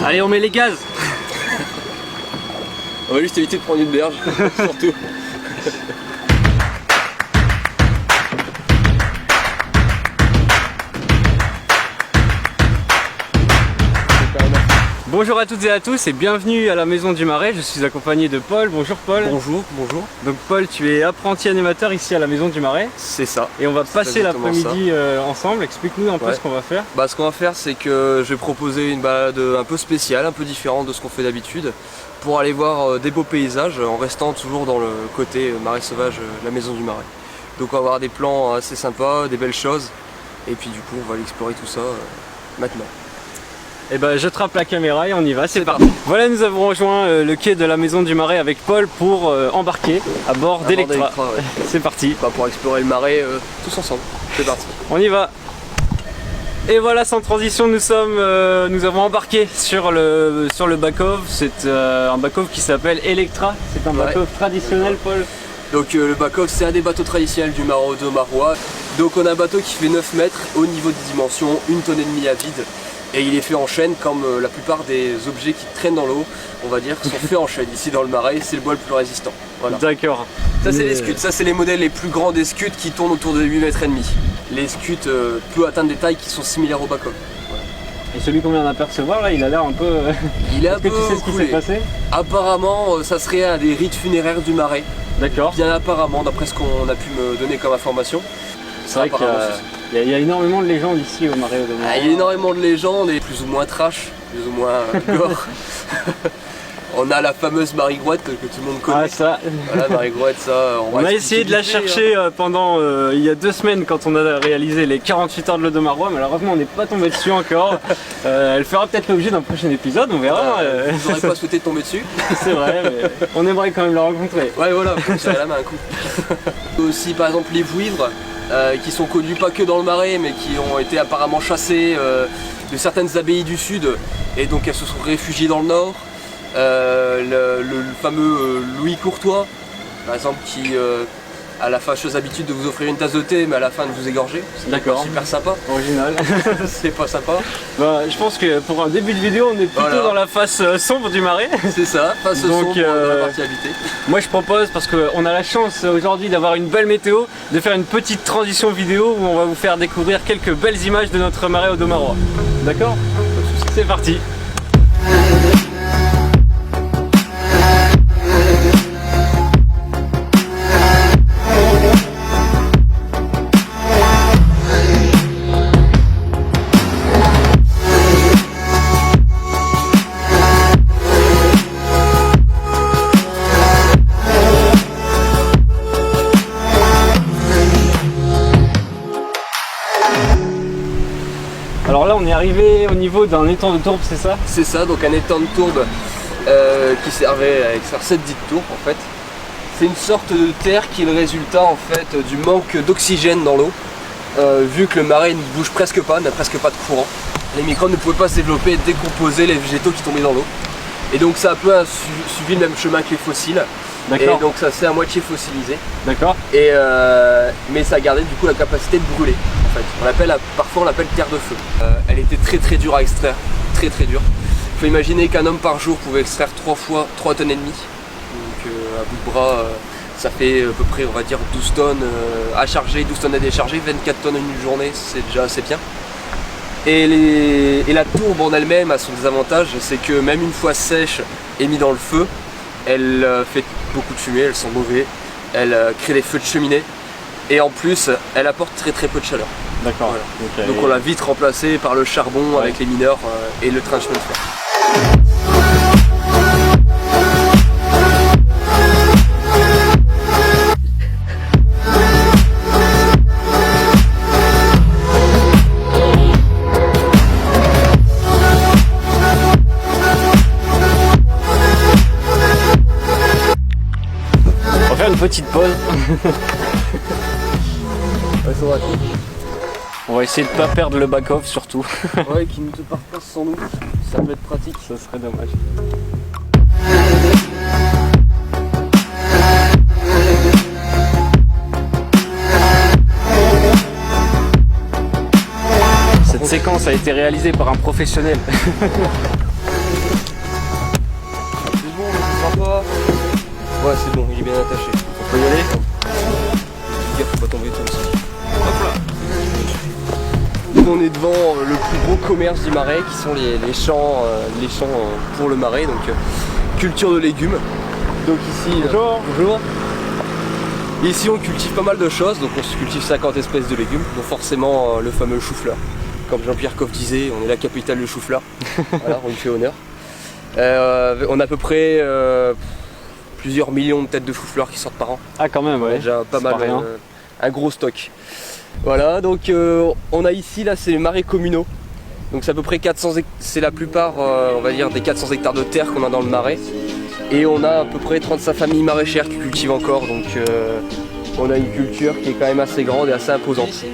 Allez, on met les gaz. On va juste éviter de prendre une berge, surtout. Bonjour à toutes et à tous et bienvenue à la Maison du Marais. Je suis accompagné de Paul. Bonjour Paul. Bonjour, bonjour. Donc Paul, tu es apprenti animateur ici à la Maison du Marais. C'est ça. Et on va passer l'après-midi ensemble. Explique-nous un peu ce qu'on va faire. Ce qu'on va faire, c'est que je vais proposer une balade un peu spéciale, un peu différente de ce qu'on fait d'habitude, pour aller voir des beaux paysages en restant toujours dans le côté marais sauvage de la Maison du Marais. Donc on va avoir des plans assez sympas, des belles choses, et puis du coup on va aller explorer tout ça maintenant. Et ben je trappe la caméra et on y va, c'est parti. Voilà, nous avons rejoint le quai de la Maison du Marais avec Paul pour embarquer à bord d'Electra. Ouais. C'est parti. Pour explorer le marais tous ensemble. C'est parti. On y va. Et voilà, sans transition, nous avons embarqué sur le back-off. C'est un back-off qui s'appelle Electra. C'est un back-off traditionnel, Paul. Donc le back-off, c'est un des bateaux traditionnels du Marais Audomarois. Donc on a un bateau qui fait 9 mètres au niveau des dimensions, 1,5 tonnes à vide. Et il est fait en chaîne comme la plupart des objets qui traînent dans l'eau, on va dire, sont faits en chaîne. Ici dans le Marais, c'est le bois le plus résistant. Voilà. D'accord. Ça c'est les scuds, ça c'est les modèles les plus grands des scuds qui tournent autour de 8 mètres et demi. Les scuds peuvent atteindre des tailles qui sont similaires au back-off. Voilà. Et celui qu'on vient d'apercevoir là, il a l'air un peu... Il est un peu tu sais ce qui s'est passé? Apparemment, ça serait un des rites funéraires du Marais. D'accord. Bien apparemment, d'après ce qu'on a pu me donner comme information. C'est vrai qu'il y a énormément de légendes ici au Marais Audomarois. Il y a énormément de légendes, et plus ou moins trash, plus ou moins gore. On a la fameuse Marie Grouette que tout le monde connaît. Ah ça. Voilà, Marie Grouette, ça. On a essayé de la chercher pendant il y a 2 semaines quand on a réalisé les 48 heures de l'Audomarois. Malheureusement, on n'est pas tombé dessus encore. Elle fera peut-être l'objet d'un prochain épisode, on verra. Vous n'aurez pas souhaité tomber dessus. C'est vrai, mais on aimerait quand même la rencontrer. Ouais, voilà, faut tirer la main un coup. Aussi, par exemple, les vouivres. Qui sont connus pas que dans le Marais mais qui ont été apparemment chassés de certaines abbayes du sud et donc elles se sont réfugiées dans le nord. Le fameux Louis Courtois par exemple qui a la fâcheuse habitude de vous offrir une tasse de thé mais à la fin de vous égorger. D'accord. Super sympa. Original. C'est pas sympa. Je pense que pour un début de vidéo on est plutôt dans la face sombre du Marais. C'est ça, face sombre dans la partie habitée. Moi je propose, parce qu'on a la chance aujourd'hui d'avoir une belle météo, de faire une petite transition vidéo où on va vous faire découvrir quelques belles images de notre Marais Audomarois. D'accord? C'est parti. Alors là on est arrivé au niveau d'un étang de tourbe, c'est ça? C'est ça, donc un étang de tourbe qui servait à extraire cette dite tourbe en fait. C'est une sorte de terre qui est le résultat en fait du manque d'oxygène dans l'eau. Vu que le marais ne bouge presque pas, n'a presque pas de courant. Les microbes ne pouvaient pas se développer et décomposer les végétaux qui tombaient dans l'eau. Et donc ça a un peu suivi le même chemin que les fossiles. Et donc ça s'est à moitié fossilisé. D'accord. Mais ça a gardé du coup la capacité de brûler. En fait. Parfois on l'appelle terre de feu. Elle était très dure à extraire, très dure. Il faut imaginer qu'un homme par jour pouvait extraire 3 fois 3 tonnes et demie. Donc à bout de bras, ça fait à peu près on va dire 12 tonnes à charger, 12 tonnes à décharger, 24 tonnes en une journée, c'est déjà assez bien. Et la tourbe en elle-même a son désavantage, c'est que même une fois sèche et mise dans le feu, elle fait beaucoup de fumée, elle sent mauvais, elle crée des feux de cheminée et en plus elle apporte très peu de chaleur. D'accord. Voilà. Donc on l'a vite remplacé par le charbon avec les mineurs et le train de chemin de fer. Une petite pause. On va essayer de pas perdre le back-off surtout. Ouais, qui ne te part pas sans nous, ça peut être pratique. Ça serait dommage. Cette séquence a été réalisée par un professionnel. Ouais, c'est bon, il est bien attaché. On peut y aller. Gaffe, faut pas tomber toi aussi. Hop là. On est devant le plus gros commerce du Marais qui sont les champs, pour le Marais, donc culture de légumes. Donc ici, bonjour. Ici on cultive pas mal de choses, donc on se cultive 50 espèces de légumes, donc forcément le fameux chou-fleur. Comme Jean-Pierre Coff disait, on est la capitale du chou-fleur. Voilà, on lui fait honneur. On a à peu près plusieurs millions de têtes de chou-fleur qui sortent par an. Ah quand même, ouais. Déjà pas mal, un gros stock. Voilà, donc on a ici, là c'est les marais communaux. Donc c'est à peu près 400, c'est la plupart, on va dire, des 400 hectares de terre qu'on a dans le Marais. Et on a à peu près 35 familles maraîchères qui cultivent encore, donc on a une culture qui est quand même assez grande et assez imposante.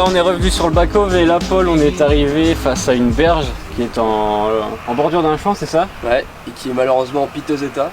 On est revenu sur le back-off et là, Paul, on est arrivé face à une berge qui est en bordure d'un champ, c'est ça? Ouais, et qui est malheureusement en piteux état.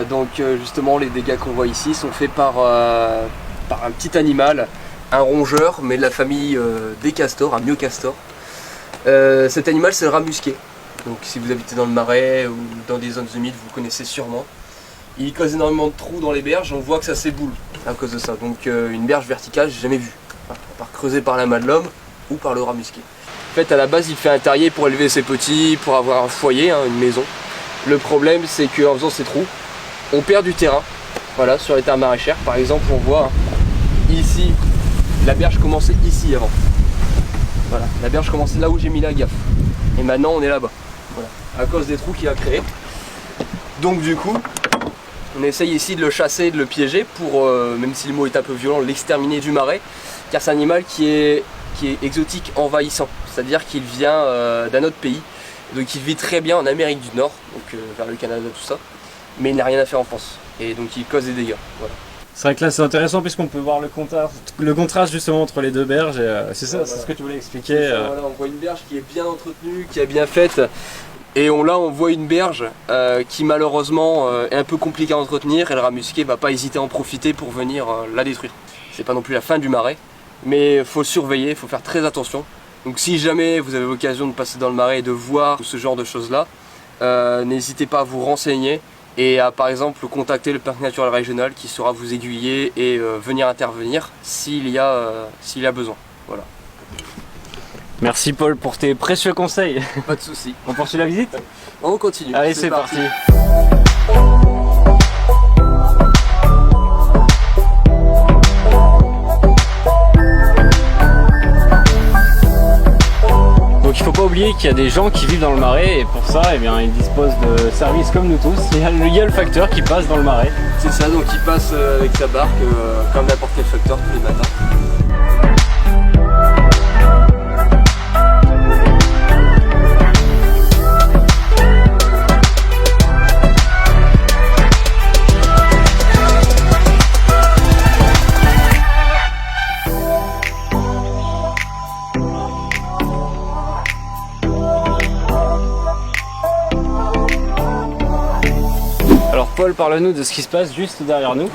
Donc justement, les dégâts qu'on voit ici sont faits par un petit animal, un rongeur, mais de la famille des castors, un myocastor. Cet animal, c'est le rat musqué. Donc si vous habitez dans le Marais ou dans des zones humides, vous connaissez sûrement. Il cause énormément de trous dans les berges, on voit que ça s'éboule à cause de ça. Donc une berge verticale, j'ai jamais vu. À part creusé par la main de l'homme ou par le rat musqué. En fait, à la base, il fait un terrier pour élever ses petits, pour avoir un foyer, une maison. Le problème, c'est qu'en faisant ces trous, on perd du terrain. Voilà, sur les terres maraîchères, par exemple, on voit ici, la berge commençait ici avant. Voilà, la berge commençait là où j'ai mis la gaffe. Et maintenant, on est là-bas. Voilà, à cause des trous qu'il a créés. Donc du coup, on essaye ici de le chasser, de le piéger pour, même si le mot est un peu violent, l'exterminer du Marais. Car c'est un animal qui est exotique, envahissant, c'est-à-dire qu'il vient d'un autre pays, donc il vit très bien en Amérique du Nord, donc vers le Canada, tout ça, mais il n'a rien à faire en France, et donc il cause des dégâts. Voilà. C'est vrai que là c'est intéressant puisqu'on peut voir le contraste justement entre les deux berges, et c'est ça, c'est ce que tu voulais expliquer. Voilà, on voit une berge qui est bien entretenue, qui est bien faite, et là on voit une berge qui malheureusement est un peu compliquée à entretenir, et le rat musqué va pas hésiter à en profiter pour venir la détruire. C'est pas non plus la fin du Marais. Mais il faut surveiller, il faut faire très attention. Donc si jamais vous avez l'occasion de passer dans le Marais et de voir ce genre de choses là, n'hésitez pas à vous renseigner et à par exemple contacter le parc naturel régional qui saura vous aiguiller et venir intervenir s'il y a besoin. Voilà. Merci Paul pour tes précieux conseils. Pas de soucis. On poursuit la visite? On continue. Allez, c'est parti. Donc il ne faut pas oublier qu'il y a des gens qui vivent dans le Marais et pour ça eh bien, ils disposent de services comme nous tous. Il y a le facteur qui passe dans le Marais. C'est ça, donc il passe avec sa barque comme n'importe quel facteur tous les matins. Paul, parle-nous de ce qui se passe juste derrière nous.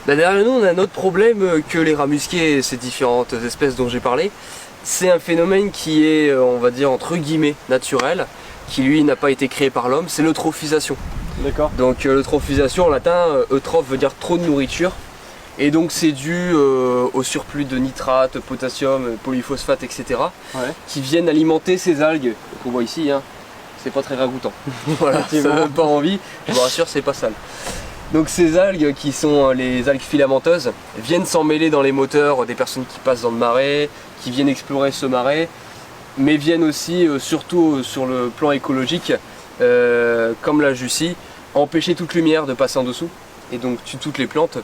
Derrière nous, on a un autre problème que les rats musqués et ces différentes espèces dont j'ai parlé. C'est un phénomène qui est, on va dire, entre guillemets, naturel, qui lui n'a pas été créé par l'homme, c'est l'eutrophisation. D'accord. Donc l'eutrophisation en latin, eutrophe veut dire trop de nourriture. Et donc c'est dû au surplus de nitrate, potassium, polyphosphate, etc. Ouais. Qui viennent alimenter ces algues qu'on voit ici. C'est pas très ragoûtant. Voilà, ça donne pas envie, je vous rassure, c'est pas sale. Donc ces algues qui sont les algues filamenteuses viennent s'emmêler dans les moteurs des personnes qui passent dans le marais, qui viennent explorer ce marais, mais viennent aussi, surtout sur le plan écologique, comme la Jussie, empêcher toute lumière de passer en dessous, et donc tue toutes les plantes,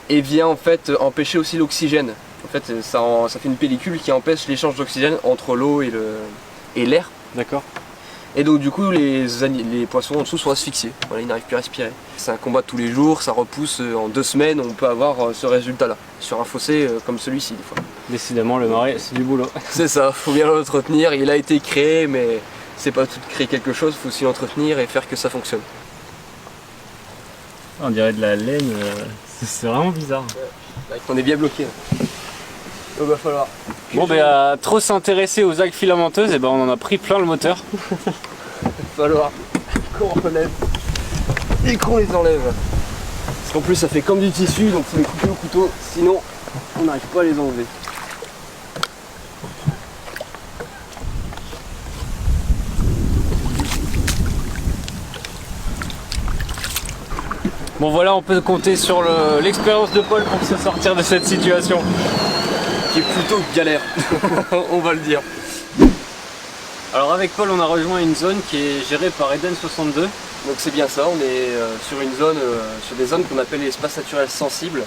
et vient en fait empêcher aussi l'oxygène. En fait, ça fait une pellicule qui empêche l'échange d'oxygène entre l'eau et l'air. D'accord. Et donc du coup les poissons en dessous sont asphyxiés, voilà, ils n'arrivent plus à respirer. C'est un combat de tous les jours, ça repousse en 2 semaines, on peut avoir ce résultat là, sur un fossé comme celui-ci des fois. Décidément le marais c'est du boulot. C'est ça, faut bien l'entretenir, il a été créé mais c'est pas tout de créer quelque chose, faut aussi l'entretenir et faire que ça fonctionne. On dirait de la laine, c'est vraiment bizarre. Ouais, on est bien bloqué. Il va falloir. Bon ben à trop s'intéresser aux algues filamenteuses, et ben on en a pris plein le moteur. Il va falloir qu'on relève et qu'on les enlève. Parce qu'en plus ça fait comme du tissu, donc faut les couper au couteau, sinon on n'arrive pas à les enlever. Bon voilà, on peut compter sur l'expérience de Paul pour se sortir de cette situation. Qui est plutôt galère, on va le dire. Alors avec Paul on a rejoint une zone qui est gérée par Eden 62. Donc c'est bien ça, on est sur une zone, sur des zones qu'on appelle les espaces naturels sensibles,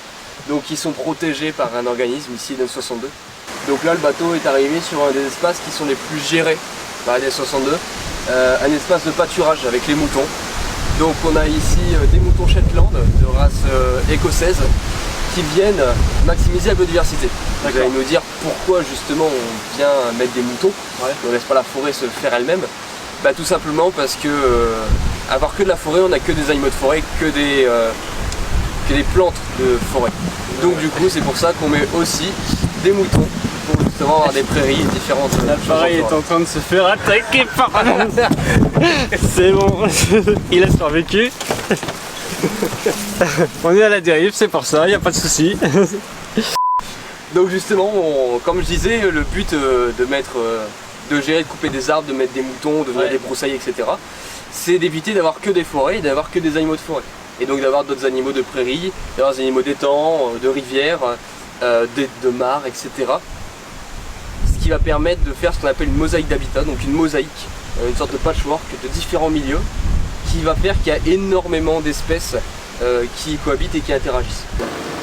donc qui sont protégés par un organisme, ici Eden 62. Donc là le bateau est arrivé sur un des espaces qui sont les plus gérés par Eden 62, un espace de pâturage avec les moutons. Donc on a ici des moutons Shetland de race écossaise qui viennent maximiser la biodiversité. Vous allez nous dire pourquoi justement on vient mettre des moutons, on ne laisse pas la forêt se faire elle-même. Bah, tout simplement parce que avoir que de la forêt, on n'a que des animaux de forêt, que des plantes de forêt. Donc du coup c'est pour ça qu'on met aussi des moutons pour justement avoir des prairies et différentes choses. L'appareil est en train de se faire attaquer par... C'est bon, il a survécu. On est à la dérive, c'est pour ça, il n'y a pas de souci. Donc justement, comme je disais, le but de gérer, de couper des arbres, de mettre des moutons, de venir des broussailles, etc. c'est d'éviter d'avoir que des forêts et d'avoir que des animaux de forêt. Et donc d'avoir d'autres animaux de prairie, d'avoir des animaux d'étangs, de rivières, de mares, etc. Ce qui va permettre de faire ce qu'on appelle une mosaïque d'habitat, donc une mosaïque, une sorte de patchwork de différents milieux, qui va faire qu'il y a énormément d'espèces qui cohabitent et qui interagissent.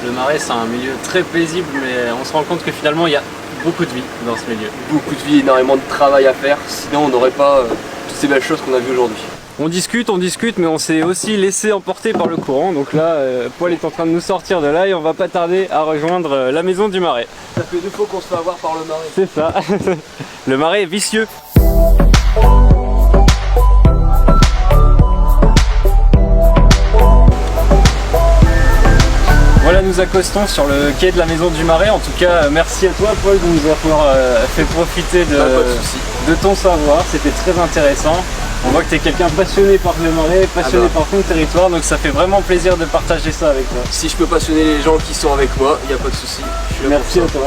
Le marais c'est un milieu très paisible, mais on se rend compte que finalement il y a beaucoup de vie dans ce milieu. Beaucoup de vie, énormément de travail à faire, sinon on n'aurait pas toutes ces belles choses qu'on a vues aujourd'hui. On discute, mais on s'est aussi laissé emporter par le courant. Donc là, Paul est en train de nous sortir de là et on va pas tarder à rejoindre la maison du marais. Ça fait 2 fois qu'on se fait avoir par le marais. C'est ça. Le marais est vicieux. Voilà, nous accostons sur le quai de la maison du marais. En tout cas, merci à toi Paul de nous avoir fait profiter de ton savoir. C'était très intéressant. On voit que tu es quelqu'un passionné par le marais, passionné par ton territoire, donc ça fait vraiment plaisir de partager ça avec toi. Si je peux passionner les gens qui sont avec moi, il n'y a pas de souci. Merci à toi.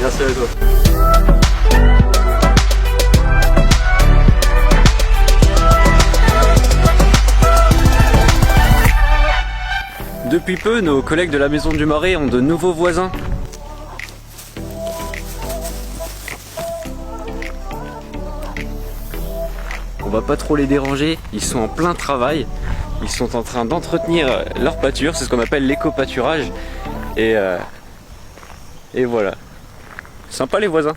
Merci à toi. Depuis peu, nos collègues de la maison du marais ont de nouveaux voisins. On va pas trop les déranger, ils sont en plein travail. Ils sont en train d'entretenir leur pâture, c'est ce qu'on appelle l'éco-pâturage. Et voilà. Sympa les voisins.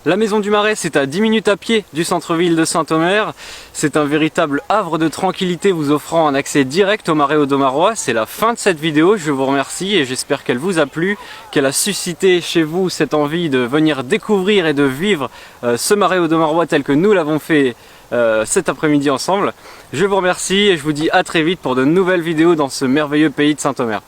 La maison du marais, c'est à 10 minutes à pied du centre-ville de Saint-Omer. C'est un véritable havre de tranquillité vous offrant un accès direct au marais audomarois. C'est la fin de cette vidéo, je vous remercie et j'espère qu'elle vous a plu, qu'elle a suscité chez vous cette envie de venir découvrir et de vivre ce marais audomarois tel que nous l'avons fait cet après-midi ensemble. Je vous remercie et je vous dis à très vite pour de nouvelles vidéos dans ce merveilleux pays de Saint-Omer.